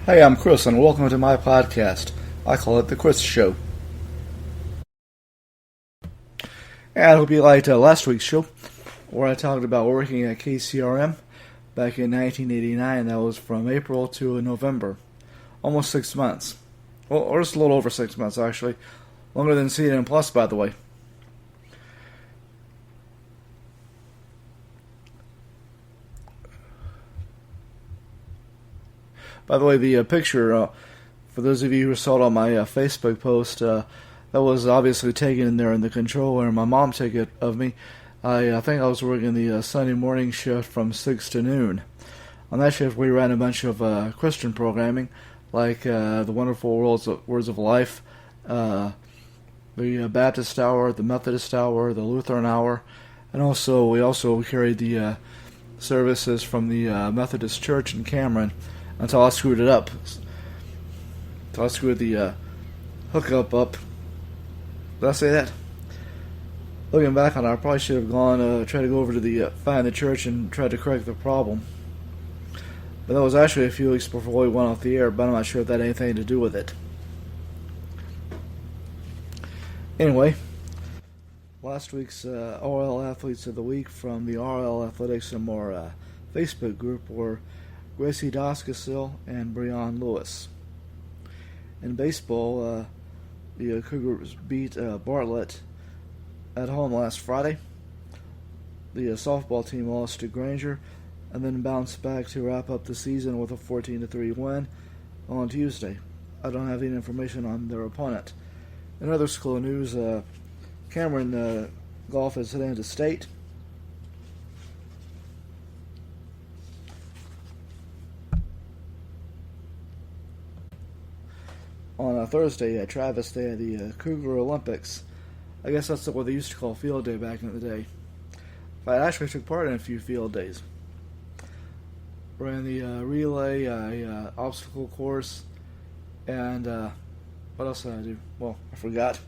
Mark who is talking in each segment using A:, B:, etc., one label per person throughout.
A: Hey, I'm Chris, and welcome to my podcast. I call it The Chris Show. And I hope you liked last week's show, where I talked about working at KCRM back in 1989. That was from April to November. Almost 6 months. Well, or just a little over 6 months, actually. Longer than CNN Plus, by the way. By the way, the picture, for those of you who saw it on my Facebook post, that was obviously taken in there in the control room. My mom took it of me. I think I was working the Sunday morning shift from 6 to noon. On that shift, we ran a bunch of Christian programming, like the Wonderful Words of Life, the Baptist Hour, the Methodist Hour, the Lutheran Hour, and we also carried the services from the Methodist Church in Cameron until I screwed it up. Until I screwed the hookup up. Did I say that? Looking back on it, I probably should have gone, tried to go over to find the church and tried to correct the problem. But that was actually a few weeks before we went off the air, but I'm not sure if that had anything to do with it. Anyway, last week's RL Athletes of the Week from the RL Athletics and More Facebook group were Gracie Doskasil and Breon Lewis. In baseball, the Cougars beat Bartlett at home last Friday. The softball team lost to Granger and then bounced back to wrap up the season with a 14-3 win on Tuesday. I don't have any information on their opponent. In other school news, Cameron Golf is heading to state. On Thursday at Travis, they had the Cougar Olympics. I guess that's what they used to call field day back in the day. I actually took part in a few field days. Ran the relay, obstacle course, and what else did I do? Well, I forgot.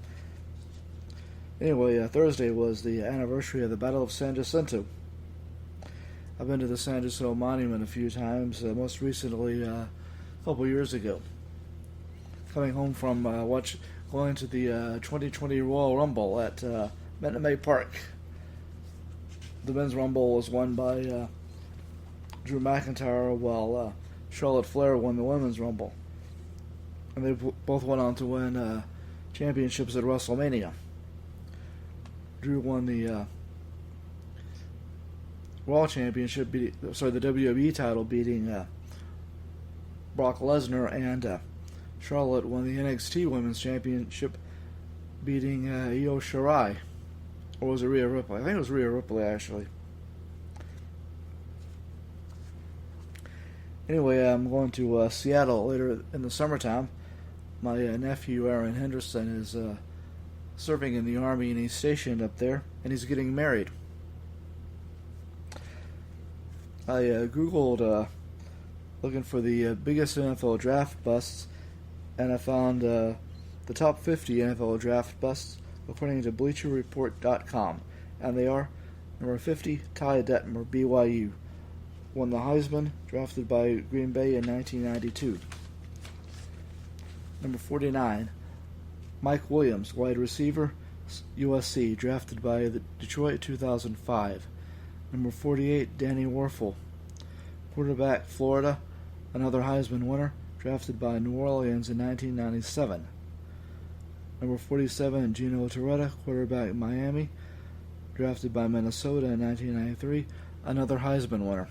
A: Anyway, Thursday was the anniversary of the Battle of San Jacinto. I've been to the San Jacinto Monument a few times, most recently a couple years ago. Coming home from going to the 2020 Royal Rumble at Minute Maid Park. The men's rumble was won by Drew McIntyre, while Charlotte Flair won the women's rumble. And they both went on to win championships at WrestleMania. Drew won the Raw Championship, the WWE title, beating Brock Lesnar, and Charlotte won the NXT Women's Championship, beating Io Shirai. Or was it Rhea Ripley? I think it was Rhea Ripley, actually. Anyway, I'm going to Seattle later in the summertime. My nephew, Aaron Henderson, is serving in the Army, and he's stationed up there, and he's getting married. I Googled looking for the biggest NFL draft busts, and I found the top 50 NFL draft busts according to BleacherReport.com, and they are: number 50, Ty Detmer, BYU, won the Heisman, drafted by Green Bay in 1992. Number 49, Mike Williams, wide receiver, USC, drafted by Detroit 2005. Number 48, Danny Werfel, quarterback, Florida, another Heisman winner, drafted by New Orleans in 1997. Number 47, Gino Torretta, quarterback, Miami, drafted by Minnesota in 1993, another Heisman winner.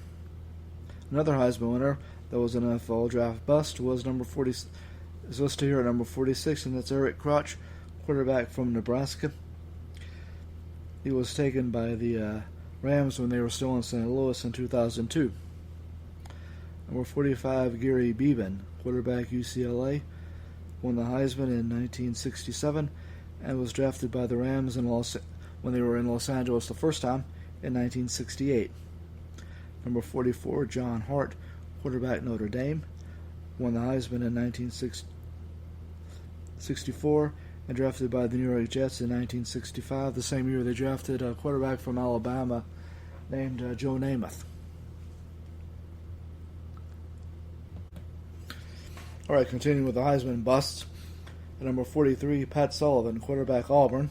A: Another Heisman winner that was an NFL draft bust was number 40. Is listed here at number 46, and that's Eric Crouch, quarterback from Nebraska. He was taken by the Rams when they were still in St. Louis in 2002. Number 45, Gary Beban, quarterback, UCLA, won the Heisman in 1967 and was drafted by the Rams when they were in Los Angeles the first time in 1968. Number 44, John Hart, quarterback, Notre Dame, won the Heisman in 1964 and drafted by the New York Jets in 1965, the same year they drafted a quarterback from Alabama named Joe Namath. All right, continuing with the Heisman busts. At number 43, Pat Sullivan, quarterback, Auburn.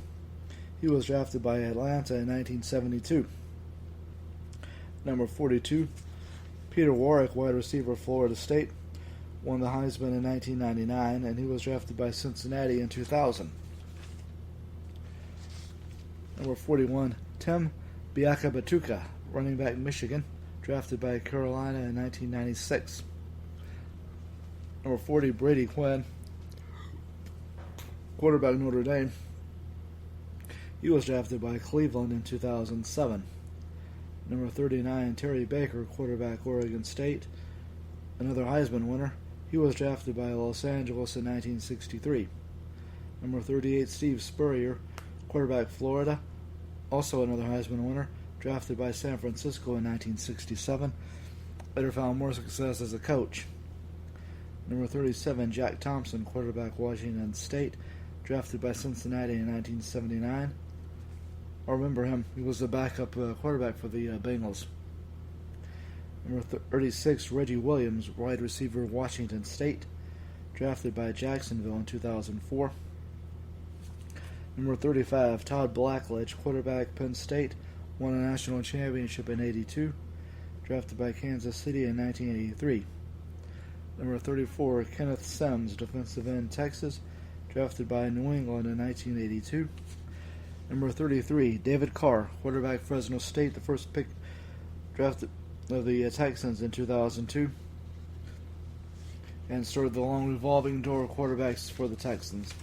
A: He was drafted by Atlanta in 1972. Number 42, Peter Warrick, wide receiver, Florida State, won the Heisman in 1999, and he was drafted by Cincinnati in 2000. Number 41, Tim Biakabatuka, running back, Michigan, drafted by Carolina in 1996. Number 40, Brady Quinn, quarterback, Notre Dame. He was drafted by Cleveland in 2007. Number 39, Terry Baker, quarterback, Oregon State, another Heisman winner. He was drafted by Los Angeles in 1963. Number 38, Steve Spurrier, quarterback, Florida, also another Heisman winner, drafted by San Francisco in 1967. Later found more success as a coach. Number 37, Jack Thompson, quarterback, Washington State, drafted by Cincinnati in 1979. I remember him. He was the backup quarterback for the Bengals. Number 36, Reggie Williams, wide receiver, Washington State, drafted by Jacksonville in 2004. Number 35, Todd Blackledge, quarterback, Penn State, won a national championship in '82, drafted by Kansas City in 1983. Number 34, Kenneth Sims, defensive end, Texas, drafted by New England in 1982. Number 33, David Carr, quarterback, Fresno State, the first pick drafted of the Texans in 2002, and started the long revolving door of quarterbacks for the Texans.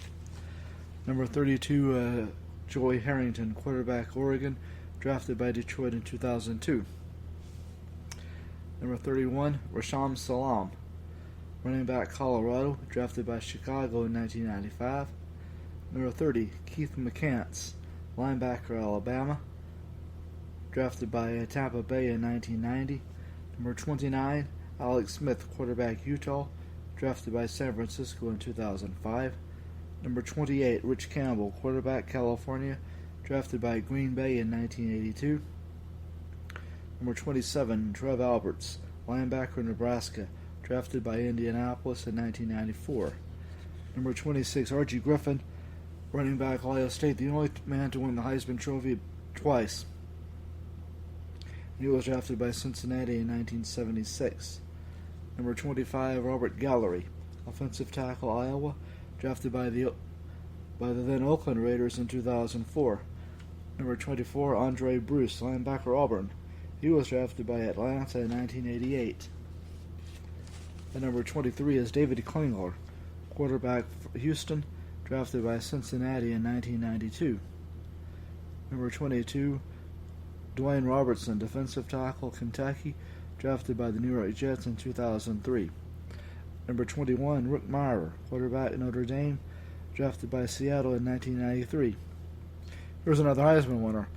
A: Number 32, Joey Harrington, quarterback, Oregon, drafted by Detroit in 2002. Number 31, Rasham Salam, running back, Colorado, drafted by Chicago in 1995. Number 30, Keith McCants, linebacker, Alabama, drafted by Tampa Bay in 1990. Number 29, Alex Smith, quarterback, Utah, drafted by San Francisco in 2005. Number 28, Rich Campbell, quarterback, California, drafted by Green Bay in 1982. Number 27, Trev Alberts, linebacker, Nebraska, drafted by Indianapolis in 1994. Number 26, Archie Griffin, running back, Ohio State, the only man to win the Heisman Trophy twice. He was drafted by Cincinnati in 1976. Number 25, Robert Gallery, offensive tackle, Iowa, drafted by the then Oakland Raiders in 2004. Number 24, Andre Bruce, linebacker, Auburn. He was drafted by Atlanta in 1988. And number 23 is David Klingler, quarterback for Houston, drafted by Cincinnati in 1992. Number 22, Dwayne Robertson, defensive tackle, Kentucky, drafted by the New York Jets in 2003. Number 21, Rick Meyer, quarterback, Notre Dame, drafted by Seattle in 1993. Here's another Heisman winner.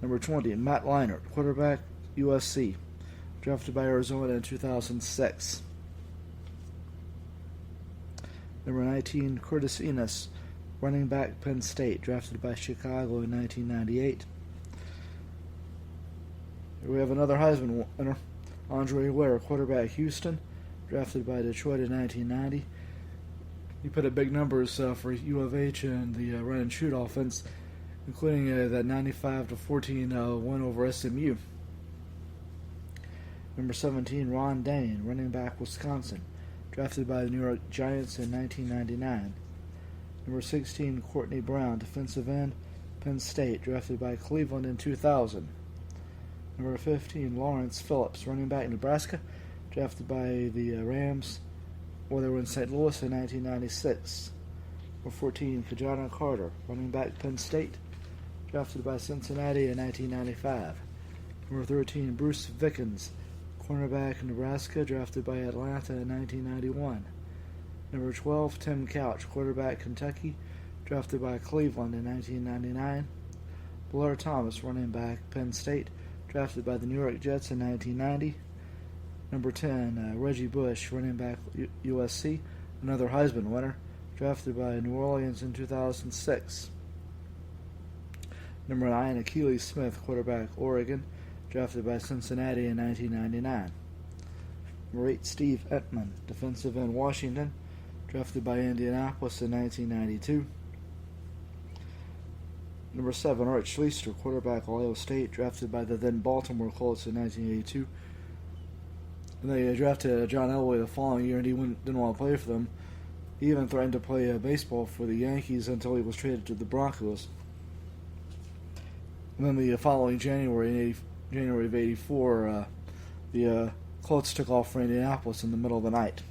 A: Number 20, Matt Leinart, quarterback, USC, drafted by Arizona in 2006. Number 19, Curtis Enos, running back, Penn State, drafted by Chicago in 1998. Here we have another Heisman winner, Andre Ware, quarterback, Houston, drafted by Detroit in 1990. He put up big numbers for U of H in the run and shoot offense, including that 95-14 win over SMU. Number 17, Ron Dane, running back, Wisconsin, drafted by the New York Giants in 1999. Number 16, Courtney Brown, defensive end, Penn State, drafted by Cleveland in 2000. Number 15, Lawrence Phillips, running back, Nebraska, drafted by the Rams while they were in St. Louis in 1996. Number 14, Kajana Carter, running back, Penn State, drafted by Cincinnati in 1995. Number 13, Bruce Vickens, cornerback, Nebraska, drafted by Atlanta in 1991. Number 12, Tim Couch, quarterback, Kentucky, drafted by Cleveland in 1999. Blair Thomas, running back, Penn State, drafted by the New York Jets in 1990. Number 10, Reggie Bush, running back, USC, another Heisman winner, drafted by New Orleans in 2006. Number 9, Achilles Smith, quarterback, Oregon, drafted by Cincinnati in 1999. Number 8, Steve Ettman, defensive end, Washington, drafted by Indianapolis in 1992. Number 7, Art Schlichter, quarterback, Ohio State, drafted by the then Baltimore Colts in 1982. And they drafted John Elway the following year, and he didn't want to play for them. He even threatened to play baseball for the Yankees until he was traded to the Broncos. And then the following January of '84, the Colts took off for Indianapolis in the middle of the night.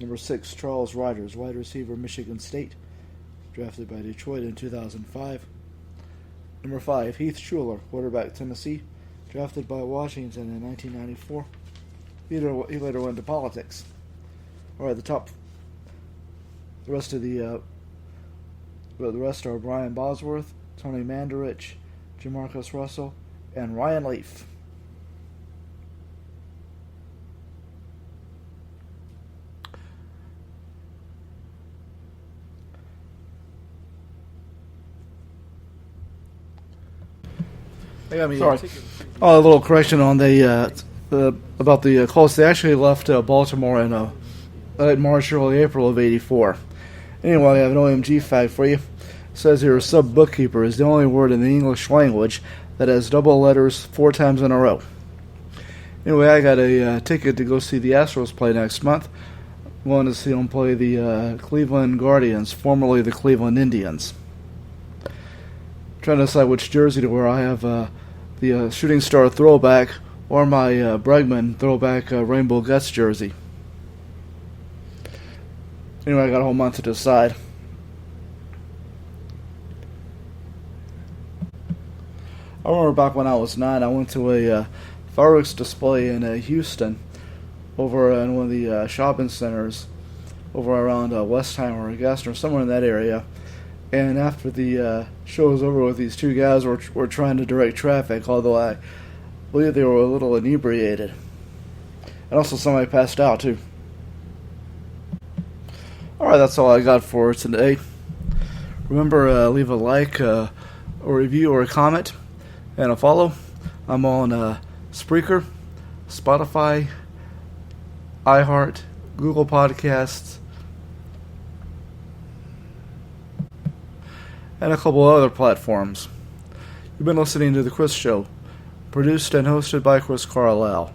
A: Number 6, Charles Riders, wide receiver, Michigan State, drafted by Detroit in 2005. Number 5, Heath Shuler, quarterback, Tennessee, drafted by Washington in 1994. He later went into politics. All right, the rest are Brian Bosworth, Tony Mandarich, Jamarcus Russell, and Ryan Leaf. Sorry. Oh, a little correction on about the Colts. They actually left Baltimore in March, early April of '84. Anyway, I have an OMG fact for you. It says here, sub-bookkeeper is the only word in the English language that has double letters 4 times in a row. Anyway, I got a ticket to go see the Astros play next month. I'm going to see them play the Cleveland Guardians, formerly the Cleveland Indians. I'm trying to decide which jersey to wear. I have the Shooting Star throwback or my Bregman throwback Rainbow Guts jersey. Anyway, I got a whole month to decide. I remember back when I was 9, I went to a fireworks display in Houston, over in one of the shopping centers, over around Westheimer or Gassner, somewhere in that area. And after the show was over with, these 2 guys were trying to direct traffic, although I believe they were a little inebriated. And also somebody passed out, too. Alright, that's all I got for today. Remember, leave a like, a review, or a comment, and a follow. I'm on Spreaker, Spotify, iHeart, Google Podcasts, and a couple other platforms. You've been listening to The Chris Show, produced and hosted by Chris Carlisle.